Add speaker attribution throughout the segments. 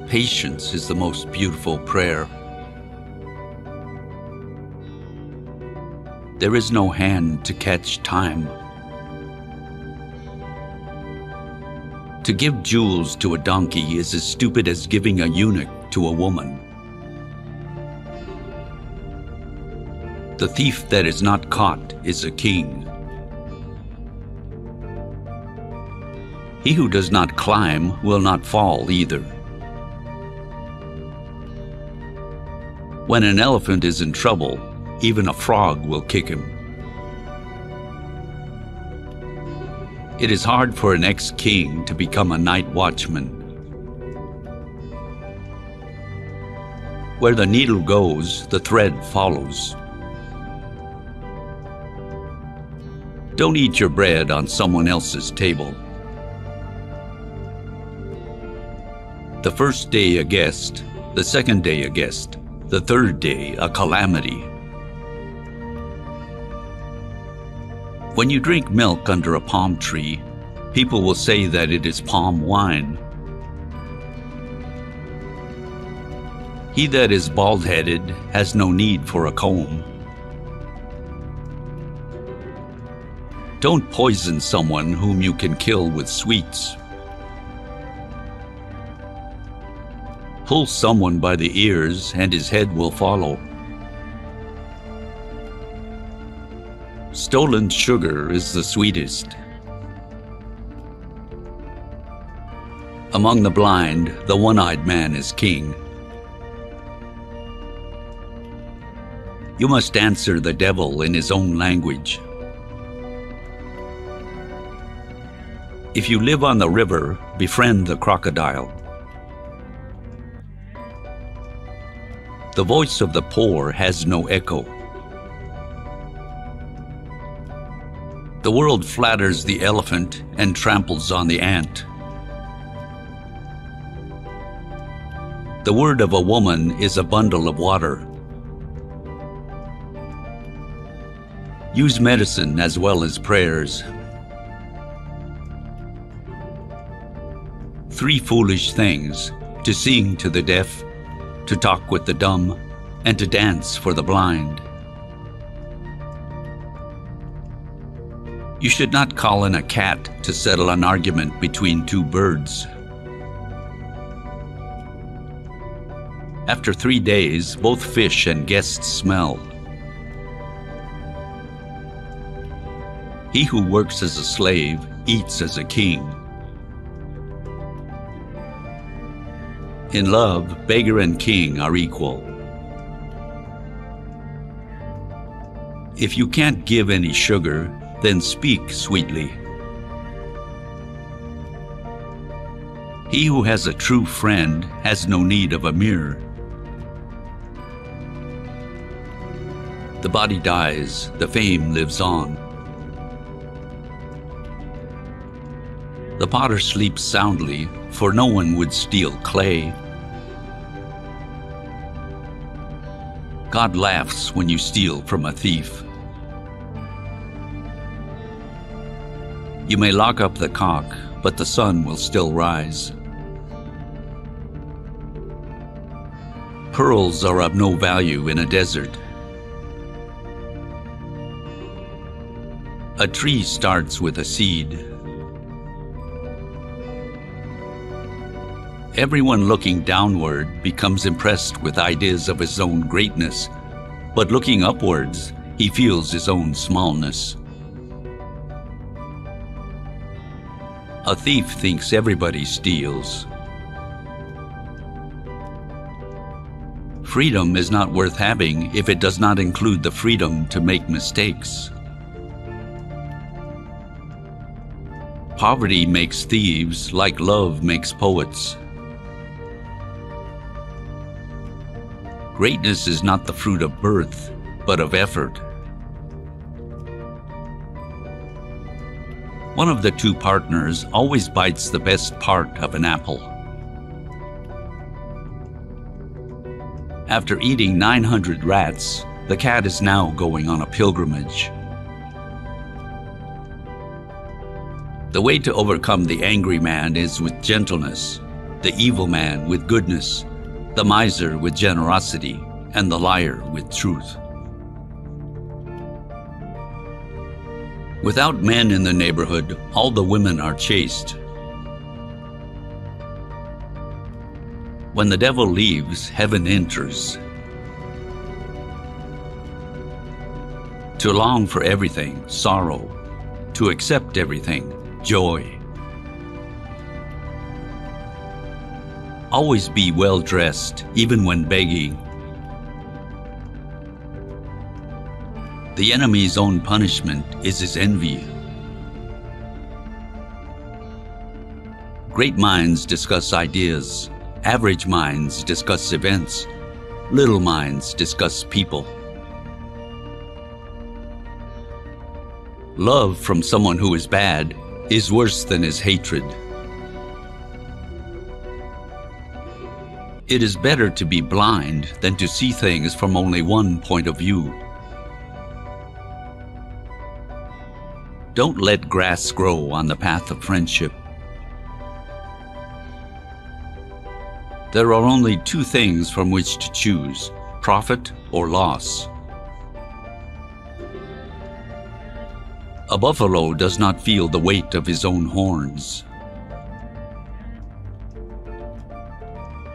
Speaker 1: Patience is the most beautiful prayer. There is no hand to catch time. To give jewels to a donkey is as stupid as giving a eunuch to a woman. The thief that is not caught is a king. He who does not climb will not fall either. When an elephant is in trouble, even a frog will kick him. It is hard for an ex-king to become a night watchman. Where the needle goes, the thread follows. Don't eat your bread on someone else's table. The first day a guest, the second day a guest, the third day a calamity. When you drink milk under a palm tree, people will say that it is palm wine. He that is bald-headed has no need for a comb. Don't poison someone whom you can kill with sweets. Pull someone by the ears and his head will follow. Stolen sugar is the sweetest. Among the blind, the one-eyed man is king. You must answer the devil in his own language. If you live on the river, befriend the crocodile. The voice of the poor has no echo. The world flatters the elephant and tramples on the ant. The word of a woman is a bundle of water. Use medicine as well as prayers. 3 foolish things: to sing to the deaf, to talk with the dumb, and to dance for the blind. You should not call in a cat to settle an argument between 2 birds. After 3 days, both fish and guests smell. He who works as a slave eats as a king. In love, beggar and king are equal. If you can't give any sugar, then speak sweetly. He who has a true friend has no need of a mirror. The body dies, the fame lives on. The potter sleeps soundly, for no one would steal clay. God laughs when you steal from a thief. You may lock up the cock, but the sun will still rise. Pearls are of no value in a desert. A tree starts with a seed. Everyone looking downward becomes impressed with ideas of his own greatness, but looking upwards, he feels his own smallness. A thief thinks everybody steals. Freedom is not worth having if it does not include the freedom to make mistakes. Poverty makes thieves like love makes poets. Greatness is not the fruit of birth, but of effort. One of the 2 partners always bites the best part of an apple. After eating 900 rats, the cat is now going on a pilgrimage. The way to overcome the angry man is with gentleness, the evil man with goodness, the miser with generosity, and the liar with truth. Without men in the neighborhood, all the women are chaste. When the devil leaves, heaven enters. To long for everything, sorrow. To accept everything, joy. Always be well dressed, even when begging. The enemy's own punishment is his envy. Great minds discuss ideas. Average minds discuss events. Little minds discuss people. Love from someone who is bad is worse than his hatred. It is better to be blind than to see things from only one point of view. Don't let grass grow on the path of friendship. There are only two things from which to choose, profit or loss. A buffalo does not feel the weight of his own horns.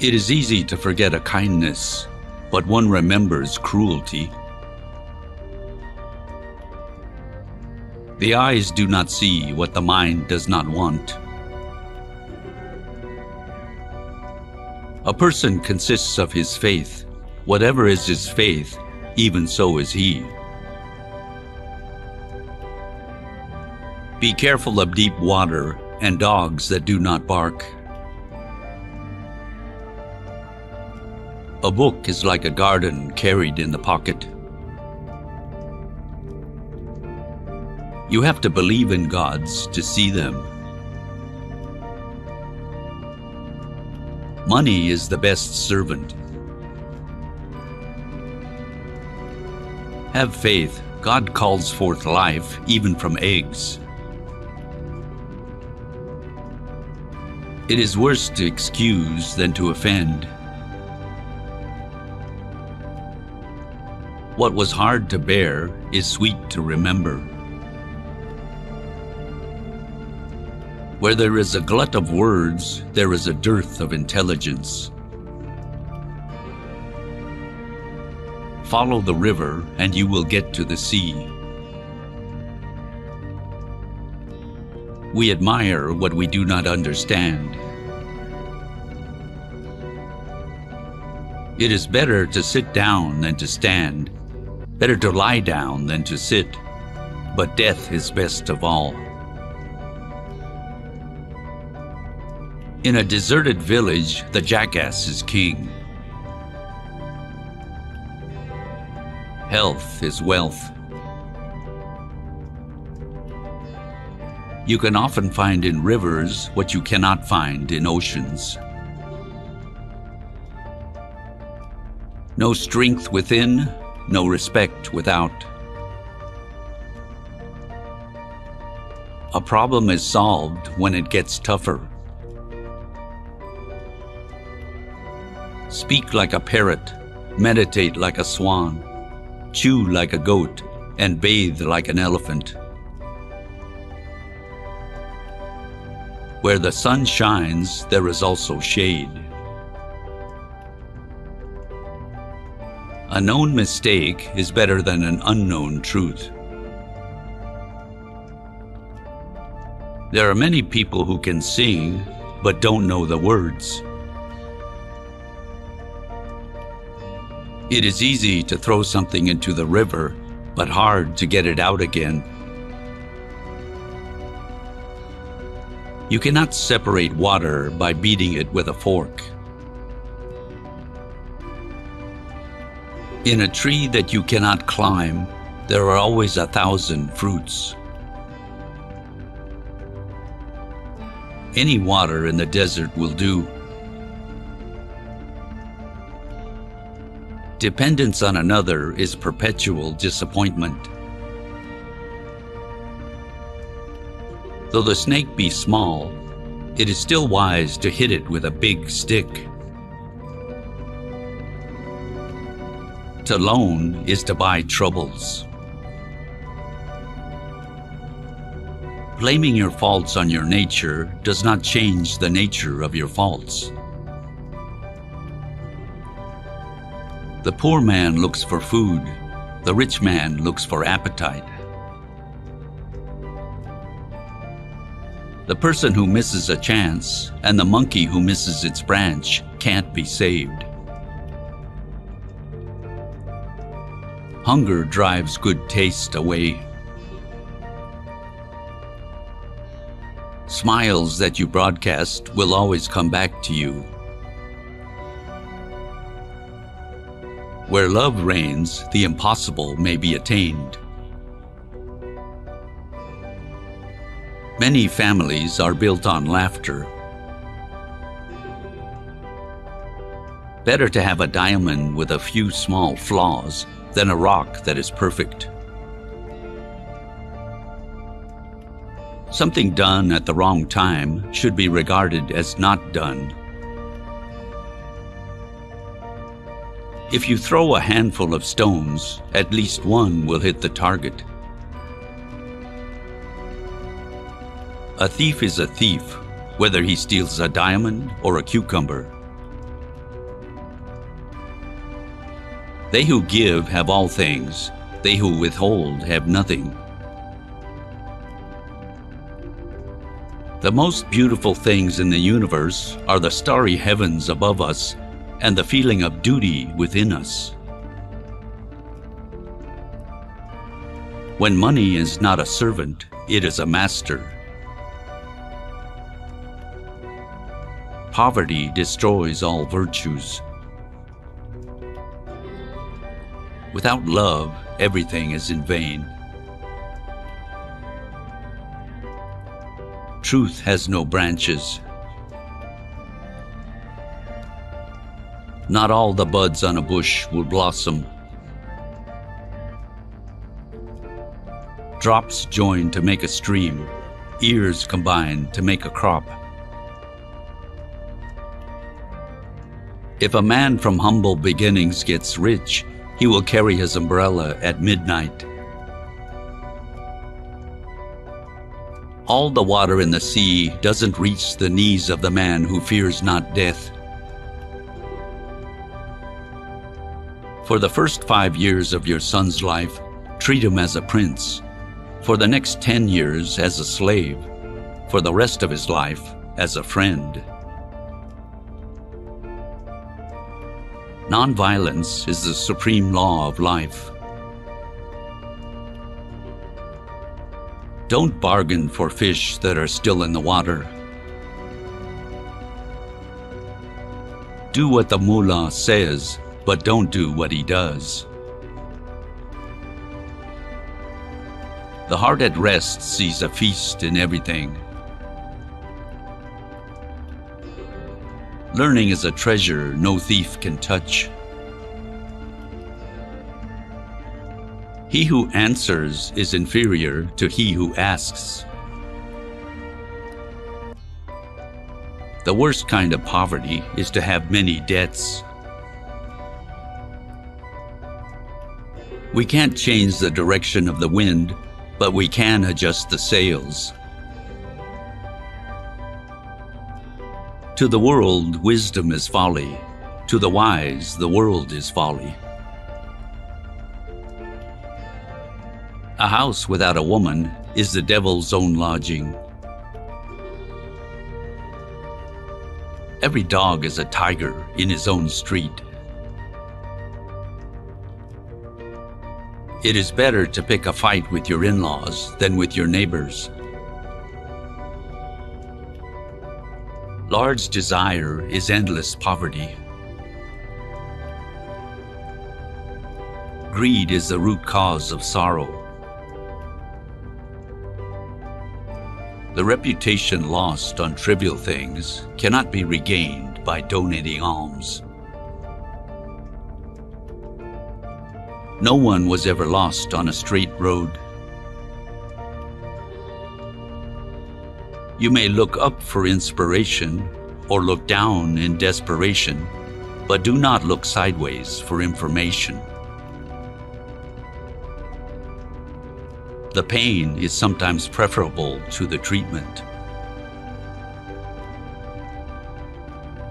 Speaker 1: It is easy to forget a kindness, but one remembers cruelty. The eyes do not see what the mind does not want. A person consists of his faith. Whatever is his faith, even so is he. Be careful of deep water and dogs that do not bark. A book is like a garden carried in the pocket. You have to believe in gods to see them. Money is the best servant. Have faith. God calls forth life even from eggs. It is worse to excuse than to offend. What was hard to bear is sweet to remember. Where there is a glut of words, there is a dearth of intelligence. Follow the river, and you will get to the sea. We admire what we do not understand. It is better to sit down than to stand, better to lie down than to sit, but death is best of all. In a deserted village, the jackass is king. Health is wealth. You can often find in rivers what you cannot find in oceans. No strength within, no respect without. A problem is solved when it gets tougher. Speak like a parrot, meditate like a swan, chew like a goat, and bathe like an elephant. Where the sun shines, there is also shade. A known mistake is better than an unknown truth. There are many people who can sing, but don't know the words. It is easy to throw something into the river, but hard to get it out again. You cannot separate water by beating it with a fork. In a tree that you cannot climb, there are always 1,000 fruits. Any water in the desert will do. Dependence on another is perpetual disappointment. Though the snake be small, it is still wise to hit it with a big stick. To loan is to buy troubles. Blaming your faults on your nature does not change the nature of your faults. The poor man looks for food, the rich man looks for appetite. The person who misses a chance and the monkey who misses its branch can't be saved. Hunger drives good taste away. Smiles that you broadcast will always come back to you. Where love reigns, the impossible may be attained. Many families are built on laughter. Better to have a diamond with a few small flaws than a rock that is perfect. Something done at the wrong time should be regarded as not done. If you throw a handful of stones, at least one will hit the target. A thief is a thief, whether he steals a diamond or a cucumber. They who give have all things, they who withhold have nothing. The most beautiful things in the universe are the starry heavens above us and the feeling of duty within us. When money is not a servant, it is a master. Poverty destroys all virtues. Without love, everything is in vain. Truth has no branches. Not all the buds on a bush will blossom. Drops join to make a stream. Ears combine to make a crop. If a man from humble beginnings gets rich, he will carry his umbrella at midnight. All the water in the sea doesn't reach the knees of the man who fears not death. For the first 5 years of your son's life, treat him as a prince. For the next 10 years as a slave. For the rest of his life as a friend. Nonviolence is the supreme law of life. Don't bargain for fish that are still in the water. Do what the mullah says, but don't do what he does. The heart at rest sees a feast in everything. Learning is a treasure no thief can touch. He who answers is inferior to he who asks. The worst kind of poverty is to have many debts. We can't change the direction of the wind, but we can adjust the sails. To the world, wisdom is folly. To the wise, the world is folly. A house without a woman is the devil's own lodging. Every dog is a tiger in his own street. It is better to pick a fight with your in-laws than with your neighbors. Large desire is endless poverty. Greed is the root cause of sorrow. The reputation lost on trivial things cannot be regained by donating alms. No one was ever lost on a straight road. You may look up for inspiration or look down in desperation, but do not look sideways for information. The pain is sometimes preferable to the treatment.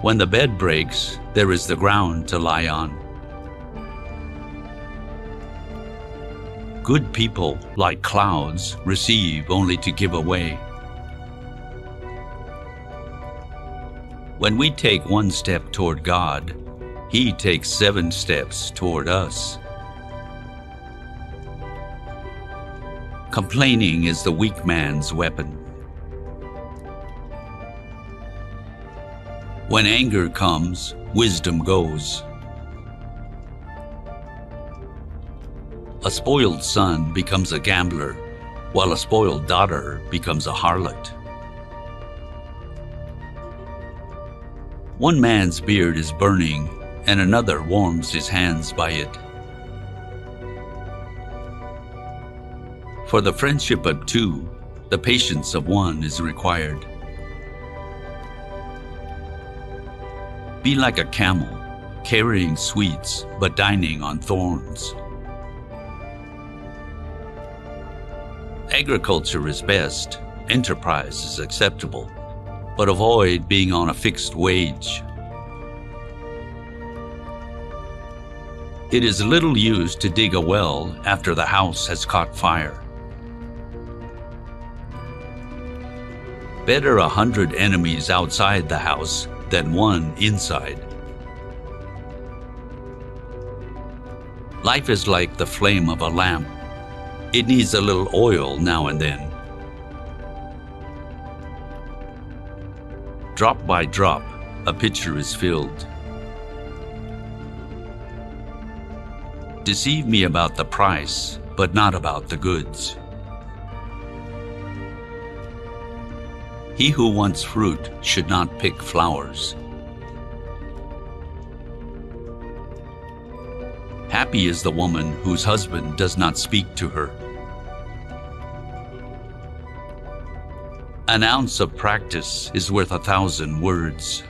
Speaker 1: When the bed breaks, there is the ground to lie on. Good people, like clouds, receive only to give away. When we take one step toward God, He takes 7 steps toward us. Complaining is the weak man's weapon. When anger comes, wisdom goes. A spoiled son becomes a gambler, while a spoiled daughter becomes a harlot. One man's beard is burning, and another warms his hands by it. For the friendship of 2, the patience of 1 is required. Be like a camel, carrying sweets, but dining on thorns. Agriculture is best, enterprise is acceptable, but avoid being on a fixed wage. It is little use to dig a well after the house has caught fire. Better 100 enemies outside the house than 1 inside. Life is like the flame of a lamp. It needs a little oil now and then. Drop by drop, a pitcher is filled. Deceive me about the price, but not about the goods. He who wants fruit should not pick flowers. Happy is the woman whose husband does not speak to her. An ounce of practice is worth 1,000 words.